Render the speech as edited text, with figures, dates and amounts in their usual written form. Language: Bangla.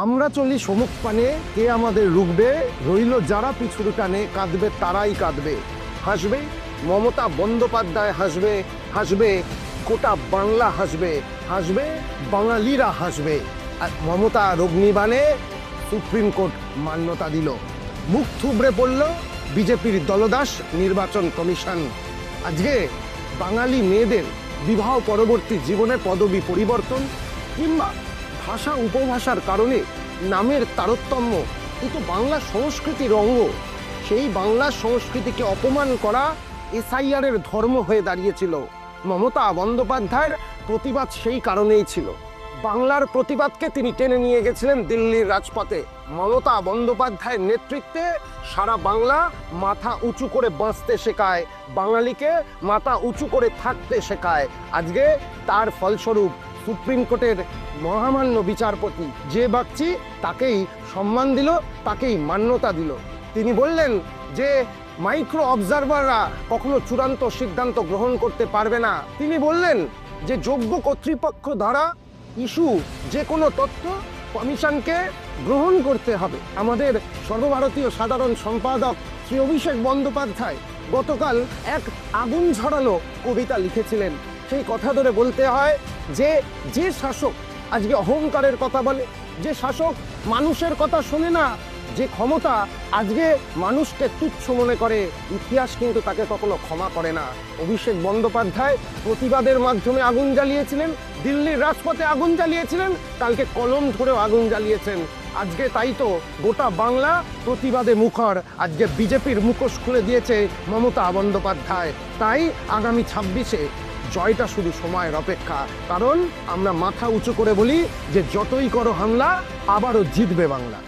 আমরা চলি সমুখ পানে, কে আমাদের রুখবে? রইল যারা পিছুর টানে, কাঁদবে তারাই কাঁদবে। হাসবে মমতা বন্দ্যোপাধ্যায়, হাসবে হাসবে গোটা বাংলা, হাসবে হাসবে বাঙালিরা, হাসবে। আর মমতা অগ্নিবাণে সুপ্রিম কোর্ট মান্যতা দিল। মুখ থুবড়ে পড়ল বিজেপির দলদাস নির্বাচন কমিশন। আজকে বাঙালি মেয়েদের বিবাহ পরবর্তী জীবনে পদবি পরিবর্তন কিংবা ভাষা উপভাষার কারণে নামের তারতম্য, কিন্তু বাংলা সংস্কৃতির অঙ্গ। সেই বাংলা সংস্কৃতিকে অপমান করা এসআইআরের ধর্ম হয়ে দাঁড়িয়েছিল। মমতা বন্দ্যোপাধ্যায়ের প্রতিবাদ সেই কারণেই ছিল। বাংলার প্রতিবাদকে তিনি টেনে নিয়ে গেছিলেন দিল্লির রাজপথে। মমতা বন্দ্যোপাধ্যায়ের নেতৃত্বে সারা বাংলা মাথা উঁচু করে বাঁচতে শেখায়, বাঙালিকে মাথা উঁচু করে থাকতে শেখায়। আজকে তার ফলস্বরূপ সুপ্রিম কোর্টের মহামান্য বিচারপতি যে বাগচি তাকেই সম্মান দিল, তাকেই মান্যতা দিল। তিনি বললেন যে মাইক্রো অবজারভাররা কখনো চূড়ান্ত সিদ্ধান্ত গ্রহণ করতে পারবে না। তিনি বললেন যে যোগ্য কর্তৃপক্ষ দ্বারা ইস্যু যে কোনো তথ্য কমিশনকে গ্রহণ করতে হবে। আমাদের সর্বভারতীয় সাধারণ সম্পাদক শ্রী অভিষেক বন্দ্যোপাধ্যায় গতকাল এক আগুন ঝরানো কবিতা লিখেছিলেন। সেই কথা ধরে বলতে হয় যে যে শাসক আজকে অহংকারের কথা বলে, যে শাসক মানুষের কথা শোনে না, যে ক্ষমতা আজকে মানুষকে তুচ্ছ মনে করে, ইতিহাস কিন্তু তাকে কখনো ক্ষমা করে না। অভিষেক বন্দ্যোপাধ্যায় প্রতিবাদের মাধ্যমে আগুন জ্বালিয়েছিলেন, দিল্লির রাজপথে আগুন জ্বালিয়েছিলেন, কালকে কলম ধরেও আগুন জ্বালিয়েছেন। আজকে তাই তো গোটা বাংলা প্রতিবাদে মুখর। আজকে বিজেপির মুখোশ খুলে দিয়েছে মমতা বন্দ্যোপাধ্যায়। তাই আগামী 26-এ জয়টা শুধু সময়ের অপেক্ষা। কারণ আমরা মাথা উঁচু করে বলি যে যতই করো হামলা, আবারও জিতবে বাংলা।